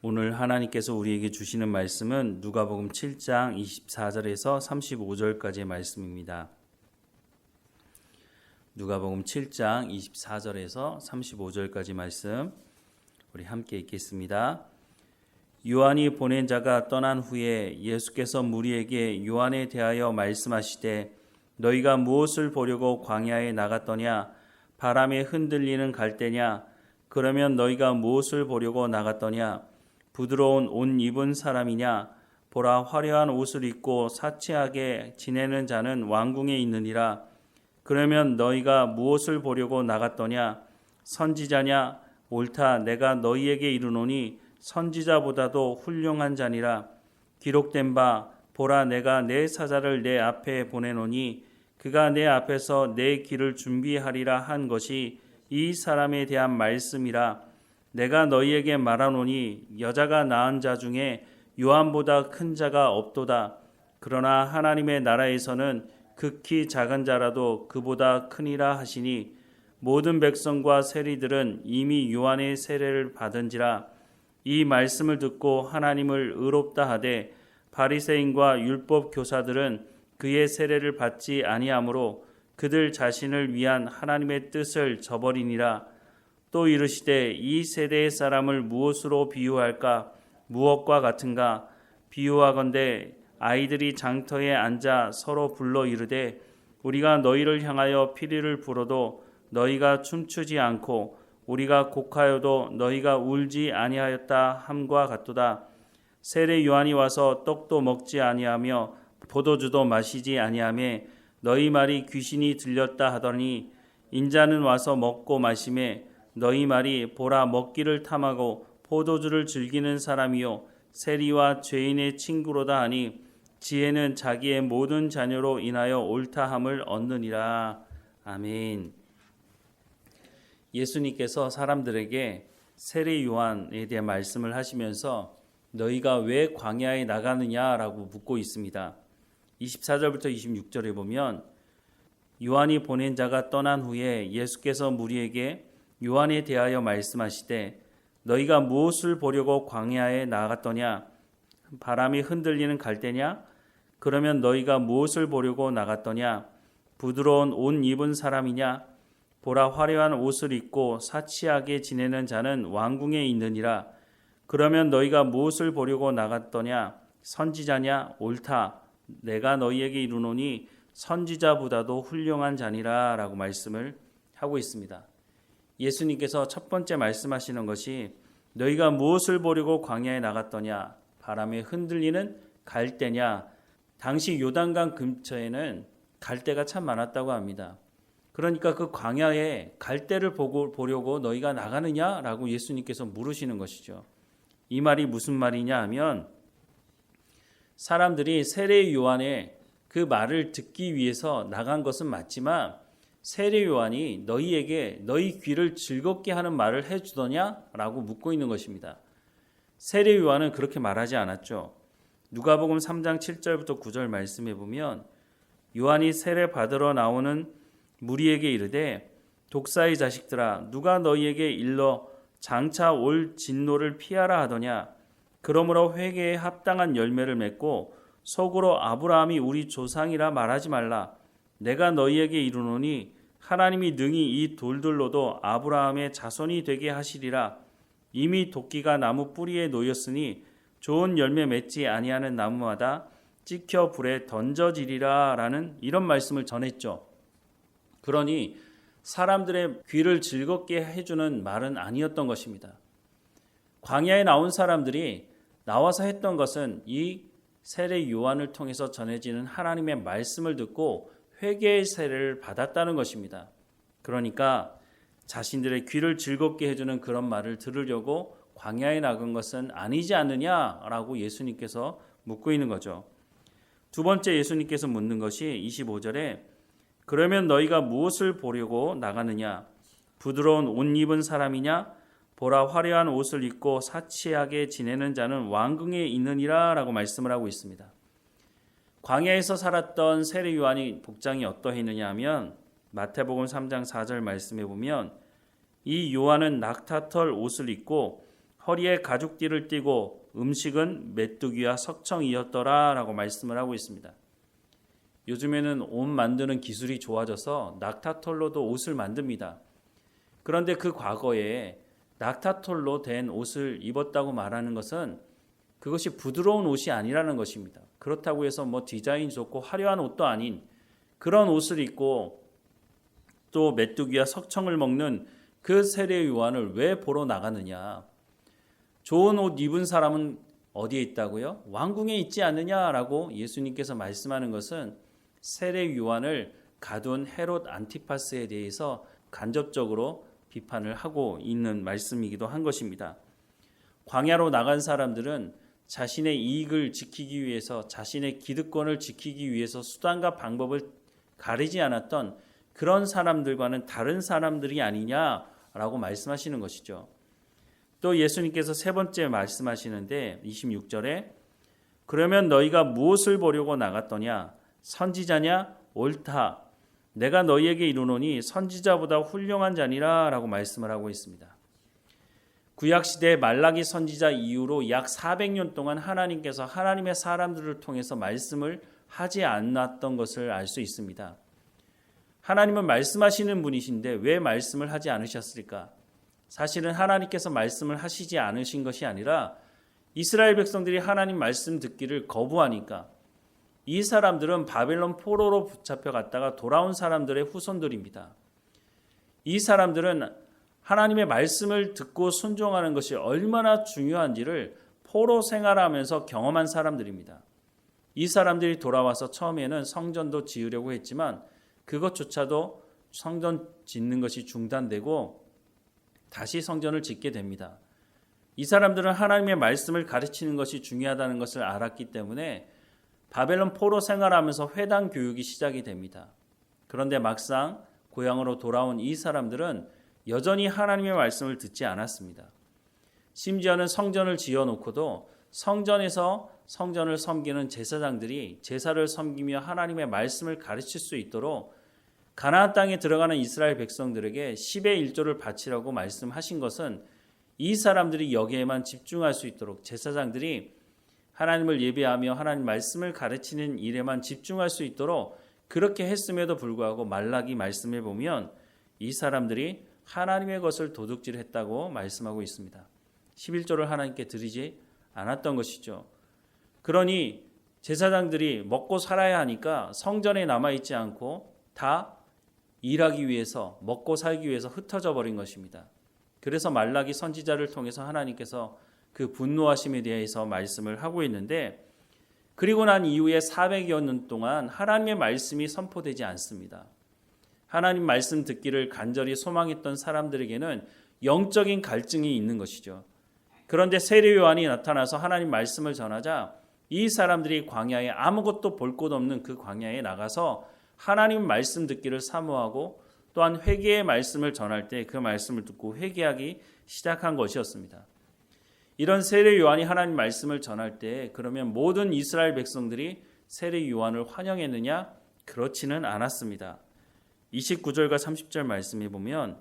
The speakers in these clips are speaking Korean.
오늘 하나님께서 우리에게 주시는 말씀은 누가복음 7장 24절에서 35절까지의 말씀입니다. 누가복음 7장 24절에서 35절까지 말씀 우리 함께 읽겠습니다. 요한이 보낸 자가 떠난 후에 예수께서 무리에게 요한에 대하여 말씀하시되 너희가 무엇을 보려고 광야에 나갔더냐? 바람에 흔들리는 갈대냐? 그러면 너희가 무엇을 보려고 나갔더냐? 부드러운 옷 입은 사람이냐? 보라, 화려한 옷을 입고 사치하게 지내는 자는 왕궁에 있느니라. 그러면 너희가 무엇을 보려고 나갔더냐? 선지자냐? 옳다, 내가 너희에게 이르노니 선지자보다도 훌륭한 자니라. 기록된 바, 보라, 내가 내 사자를 내 앞에 보내노니 그가 내 앞에서 내 길을 준비하리라 한 것이 이 사람에 대한 말씀이라. 내가 너희에게 말하노니 여자가 낳은 자 중에 요한보다 큰 자가 없도다. 그러나 하나님의 나라에서는 극히 작은 자라도 그보다 크니라 하시니 모든 백성과 세리들은 이미 요한의 세례를 받은지라. 이 말씀을 듣고 하나님을 의롭다 하되 바리새인과 율법 교사들은 그의 세례를 받지 아니하므로 그들 자신을 위한 하나님의 뜻을 저버리니라. 또 이르시되 이 세대의 사람을 무엇으로 비유할까? 무엇과 같은가? 비유하건대 아이들이 장터에 앉아 서로 불러 이르되 우리가 너희를 향하여 피리를 불어도 너희가 춤추지 않고 우리가 곡하여도 너희가 울지 아니하였다 함과 같도다. 세례 요한이 와서 떡도 먹지 아니하며 포도주도 마시지 아니하며 너희 말이 귀신이 들렸다 하더니 인자는 와서 먹고 마시매 너희 말이 보라, 먹기를 탐하고 포도주를 즐기는 사람이요 세리와 죄인의 친구로다 하니 지혜는 자기의 모든 자녀로 인하여 옳다함을 얻느니라. 아멘. 예수님께서 사람들에게 세례 요한에 대한 말씀을 하시면서 너희가 왜 광야에 나가느냐라고 묻고 있습니다. 24절부터 26절에 보면 요한이 보낸 자가 떠난 후에 예수께서 무리에게 요한에 대하여 말씀하시되 너희가 무엇을 보려고 광야에 나갔더냐? 바람이 흔들리는 갈대냐? 그러면 너희가 무엇을 보려고 나갔더냐? 부드러운 옷 입은 사람이냐? 보라, 화려한 옷을 입고 사치하게 지내는 자는 왕궁에 있느니라. 그러면 너희가 무엇을 보려고 나갔더냐? 선지자냐? 옳다, 내가 너희에게 이르노니 선지자보다도 훌륭한 자니라 라고 말씀을 하고 있습니다. 예수님께서 첫 번째 말씀하시는 것이 너희가 무엇을 보려고 광야에 나갔더냐? 바람에 흔들리는 갈대냐? 당시 요단강 근처에는 갈대가 참 많았다고 합니다. 그러니까 그 광야에 갈대를 보려고 너희가 나가느냐라고 예수님께서 물으시는 것이죠. 이 말이 무슨 말이냐 하면 사람들이 세례 요한의 그 말을 듣기 위해서 나간 것은 맞지만 세례 요한이 너희에게 너희 귀를 즐겁게 하는 말을 해주더냐라고 묻고 있는 것입니다. 세례 요한은 그렇게 말하지 않았죠. 누가복음 3장 7절부터 9절 말씀해 보면 요한이 세례 받으러 나오는 무리에게 이르되 독사의 자식들아, 누가 너희에게 일러 장차 올 진노를 피하라 하더냐? 그러므로 회개에 합당한 열매를 맺고 속으로 아브라함이 우리 조상이라 말하지 말라. 내가 너희에게 이르노니 하나님이 능히 이 돌들로도 아브라함의 자손이 되게 하시리라. 이미 도끼가 나무 뿌리에 놓였으니 좋은 열매 맺지 아니하는 나무마다 찍혀 불에 던져지리라 라는 이런 말씀을 전했죠. 그러니 사람들의 귀를 즐겁게 해주는 말은 아니었던 것입니다. 광야에 나온 사람들이 나와서 했던 것은 이 세례 요한을 통해서 전해지는 하나님의 말씀을 듣고 회개의 세례를 받았다는 것입니다. 그러니까 자신들의 귀를 즐겁게 해주는 그런 말을 들으려고 광야에 나간 것은 아니지 않느냐라고 예수님께서 묻고 있는 거죠. 두 번째 예수님께서 묻는 것이 25절에 그러면 너희가 무엇을 보려고 나가느냐? 부드러운 옷 입은 사람이냐? 보라, 화려한 옷을 입고 사치하게 지내는 자는 왕궁에 있느니라 라고 말씀을 하고 있습니다. 광야에서 살았던 세례 요한이 복장이 어떠했느냐 하면 마태복음 3장 4절 말씀해 보면 이 요한은 낙타털 옷을 입고 허리에 가죽띠를 띠고 음식은 메뚜기와 석청이었더라 라고 말씀을 하고 있습니다. 요즘에는 옷 만드는 기술이 좋아져서 낙타털로도 옷을 만듭니다. 그런데 그 과거에 낙타털로 된 옷을 입었다고 말하는 것은 그것이 부드러운 옷이 아니라는 것입니다. 그렇다고 해서 디자인 좋고 화려한 옷도 아닌 그런 옷을 입고 또 메뚜기와 석청을 먹는 그 세례 요한을 왜 보러 나가느냐? 좋은 옷 입은 사람은 어디에 있다고요? 왕궁에 있지 않느냐라고 예수님께서 말씀하는 것은 세례 요한을 가둔 헤롯 안티파스에 대해서 간접적으로 비판을 하고 있는 말씀이기도 한 것입니다. 광야로 나간 사람들은 자신의 이익을 지키기 위해서, 자신의 기득권을 지키기 위해서 수단과 방법을 가리지 않았던 그런 사람들과는 다른 사람들이 아니냐라고 말씀하시는 것이죠. 또 예수님께서 세 번째 말씀하시는데 26절에 그러면 너희가 무엇을 보려고 나갔더냐? 선지자냐? 옳다. 내가 너희에게 이르노니 선지자보다 훌륭한 자니라 라고 말씀을 하고 있습니다. 구약시대 말라기 선지자 이후로 약 400년 동안 하나님께서 하나님의 사람들을 통해서 말씀을 하지 않았던 것을 알 수 있습니다. 하나님은 말씀하시는 분이신데 왜 말씀을 하지 않으셨을까? 사실은 하나님께서 말씀을 하시지 않으신 것이 아니라 이스라엘 백성들이 하나님 말씀 듣기를 거부하니까 이 사람들은 바벨론 포로로 붙잡혀 갔다가 돌아온 사람들의 후손들입니다. 이 사람들은 하나님의 말씀을 듣고 순종하는 것이 얼마나 중요한지를 포로 생활하면서 경험한 사람들입니다. 이 사람들이 돌아와서 처음에는 성전도 지으려고 했지만 그것조차도 성전 짓는 것이 중단되고 다시 성전을 짓게 됩니다. 이 사람들은 하나님의 말씀을 가르치는 것이 중요하다는 것을 알았기 때문에 바벨론 포로 생활하면서 회당 교육이 시작이 됩니다. 그런데 막상 고향으로 돌아온 이 사람들은 여전히 하나님의 말씀을 듣지 않았습니다. 심지어는 성전을 지어놓고도 성전에서 성전을 섬기는 제사장들이 제사를 섬기며 하나님의 말씀을 가르칠 수 있도록 가나안 땅에 들어가는 이스라엘 백성들에게 10의 1조를 바치라고 말씀하신 것은 이 사람들이 여기에만 집중할 수 있도록 제사장들이 하나님을 예배하며 하나님 말씀을 가르치는 일에만 집중할 수 있도록 그렇게 했음에도 불구하고 말라기 말씀에 보면 이 사람들이 하나님의 것을 도둑질했다고 말씀하고 있습니다. 11조를 하나님께 드리지 않았던 것이죠. 그러니 제사장들이 먹고 살아야 하니까 성전에 남아있지 않고 다 일하기 위해서, 먹고 살기 위해서 흩어져 버린 것입니다. 그래서 말라기 선지자를 통해서 하나님께서 그 분노하심에 대해서 말씀을 하고 있는데, 그리고 난 이후에 400여 년 동안 하나님의 말씀이 선포되지 않습니다. 하나님 말씀 듣기를 간절히 소망했던 사람들에게는 영적인 갈증이 있는 것이죠. 그런데 세례 요한이 나타나서 하나님 말씀을 전하자 이 사람들이 광야에 아무것도 볼 곳 없는 그 광야에 나가서 하나님 말씀 듣기를 사모하고 또한 회개의 말씀을 전할 때 그 말씀을 듣고 회개하기 시작한 것이었습니다. 이런 세례 요한이 하나님 말씀을 전할 때 그러면 모든 이스라엘 백성들이 세례 요한을 환영했느냐? 그렇지는 않았습니다. 29절과 30절 말씀에 보면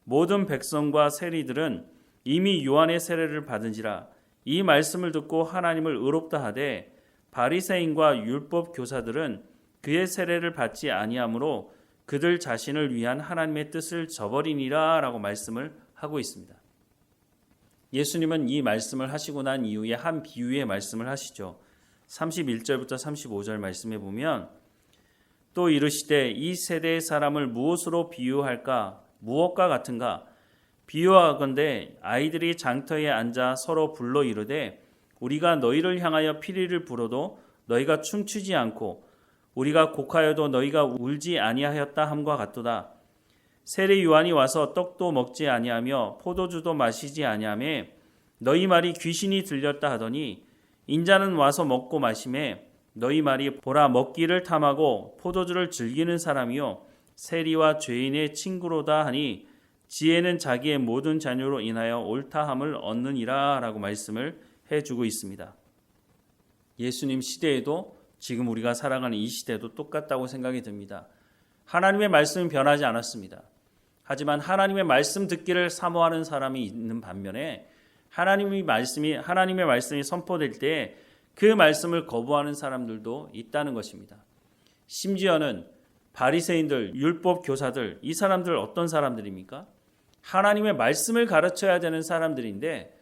모든 백성과 세리들은 이미 요한의 세례를 받은지라 이 말씀을 듣고 하나님을 의롭다 하되 바리새인과 율법 교사들은 그의 세례를 받지 아니하므로 그들 자신을 위한 하나님의 뜻을 저버리니라 라고 말씀을 하고 있습니다. 예수님은 이 말씀을 하시고 난 이후에 한 비유의 말씀을 하시죠. 31절부터 35절 말씀에 보면 또 이르시되 이 세대의 사람을 무엇으로 비유할까? 무엇과 같은가? 비유하건대 아이들이 장터에 앉아 서로 불러 이르되 우리가 너희를 향하여 피리를 불어도 너희가 춤추지 않고 우리가 곡하여도 너희가 울지 아니하였다 함과 같도다. 세례 요한이 와서 떡도 먹지 아니하며 포도주도 마시지 아니하며 너희 말이 귀신이 들렸다 하더니 인자는 와서 먹고 마시매 너희 말이 보라 먹기를 탐하고 포도주를 즐기는 사람이요 세리와 죄인의 친구로다 하니 지혜는 자기의 모든 자녀로 인하여 옳다함을 얻느니라 라고 말씀을 해주고 있습니다. 예수님 시대에도 지금 우리가 살아가는 이 시대도 똑같다고 생각이 듭니다. 하나님의 말씀은 변하지 않았습니다. 하지만 하나님의 말씀 듣기를 사모하는 사람이 있는 반면에 하나님의 말씀이 선포될 때 그 말씀을 거부하는 사람들도 있다는 것입니다. 심지어는 바리새인들, 율법 교사들, 이 사람들 어떤 사람들입니까? 하나님의 말씀을 가르쳐야 되는 사람들인데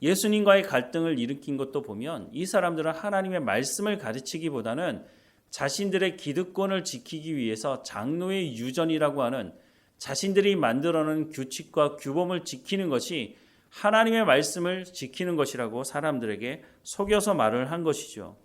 예수님과의 갈등을 일으킨 것도 보면 이 사람들은 하나님의 말씀을 가르치기보다는 자신들의 기득권을 지키기 위해서 장로의 유전이라고 하는 자신들이 만들어놓은 규칙과 규범을 지키는 것이 하나님의 말씀을 지키는 것이라고 사람들에게 속여서 말을 한 것이죠.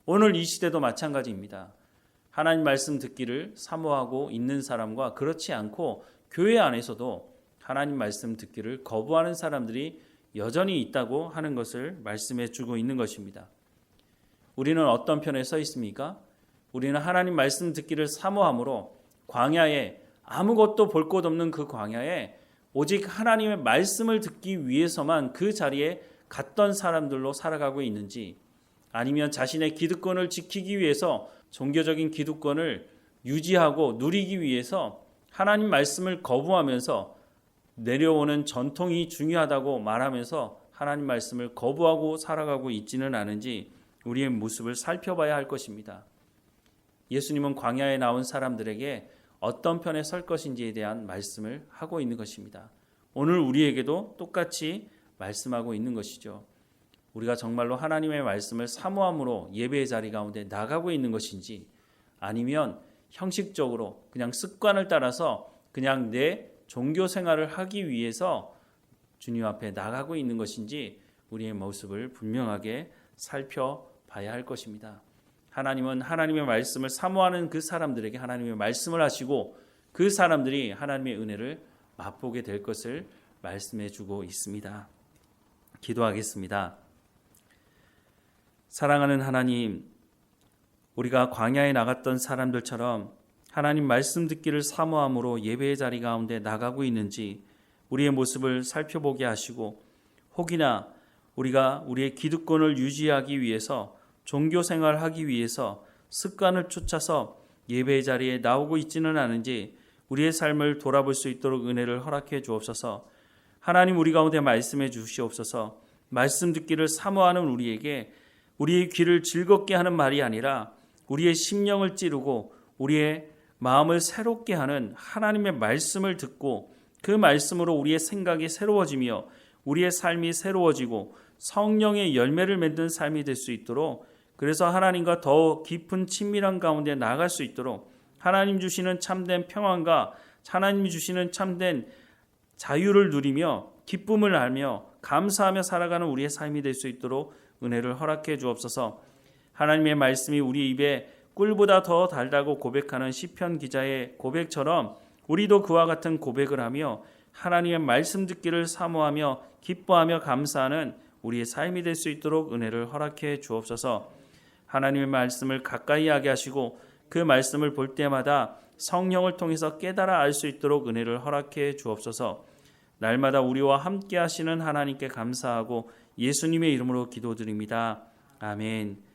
오늘 이 시대도 마찬가지입니다. 하나님 말씀 듣기를 사모하고 있는 사람과 그렇지 않고 교회 안에서도 하나님 말씀 듣기를 거부하는 사람들이 여전히 있다고 하는 것을 말씀해 주고 있는 것입니다. 우리는 어떤 편에 서 있습니까? 우리는 하나님 말씀 듣기를 사모함으로 광야에 아무것도 볼 것 없는 그 광야에 오직 하나님의 말씀을 듣기 위해서만 그 자리에 갔던 사람들로 살아가고 있는지, 아니면 자신의 기득권을 지키기 위해서 종교적인 기득권을 유지하고 누리기 위해서 하나님 말씀을 거부하면서 내려오는 전통이 중요하다고 말하면서 하나님 말씀을 거부하고 살아가고 있지는 않은지 우리의 모습을 살펴봐야 할 것입니다. 예수님은 광야에 나온 사람들에게 어떤 편에 설 것인지에 대한 말씀을 하고 있는 것입니다. 오늘 우리에게도 똑같이 말씀하고 있는 것이죠. 우리가 정말로 하나님의 말씀을 사모함으로 예배의 자리 가운데 나가고 있는 것인지, 아니면 형식적으로 그냥 습관을 따라서 그냥 내 종교 생활을 하기 위해서 주님 앞에 나가고 있는 것인지 우리의 모습을 분명하게 살펴봐야 할 것입니다. 하나님은 하나님의 말씀을 사모하는 그 사람들에게 하나님의 말씀을 하시고 그 사람들이 하나님의 은혜를 맛보게 될 것을 말씀해 주고 있습니다. 기도하겠습니다. 사랑하는 하나님, 우리가 광야에 나갔던 사람들처럼 하나님 말씀 듣기를 사모함으로 예배의 자리 가운데 나가고 있는지 우리의 모습을 살펴보게 하시고, 혹이나 우리가 우리의 기득권을 유지하기 위해서 종교 생활을 하기 위해서 습관을 쫓아서 예배의 자리에 나오고 있지는 않은지 우리의 삶을 돌아볼 수 있도록 은혜를 허락해 주옵소서. 하나님, 우리 가운데 말씀해 주시옵소서. 말씀 듣기를 사모하는 우리에게 우리의 귀를 즐겁게 하는 말이 아니라 우리의 심령을 찌르고 우리의 마음을 새롭게 하는 하나님의 말씀을 듣고 그 말씀으로 우리의 생각이 새로워지며 우리의 삶이 새로워지고 성령의 열매를 맺는 삶이 될 수 있도록, 그래서 하나님과 더 깊은 친밀한 가운데 나아갈 수 있도록 하나님 주시는 참된 평안과 하나님 주시는 참된 자유를 누리며 기쁨을 알며 감사하며 살아가는 우리의 삶이 될 수 있도록 은혜를 허락해 주옵소서. 하나님의 말씀이 우리 입에 꿀보다 더 달다고 고백하는 시편 기자의 고백처럼 우리도 그와 같은 고백을 하며 하나님의 말씀 듣기를 사모하며 기뻐하며 감사하는 우리의 삶이 될 수 있도록 은혜를 허락해 주옵소서. 하나님의 말씀을 가까이 하게 하시고 그 말씀을 볼 때마다 성령을 통해서 깨달아 알 수 있도록 은혜를 허락해 주옵소서. 날마다 우리와 함께 하시는 하나님께 감사하고 예수님의 이름으로 기도드립니다. 아멘.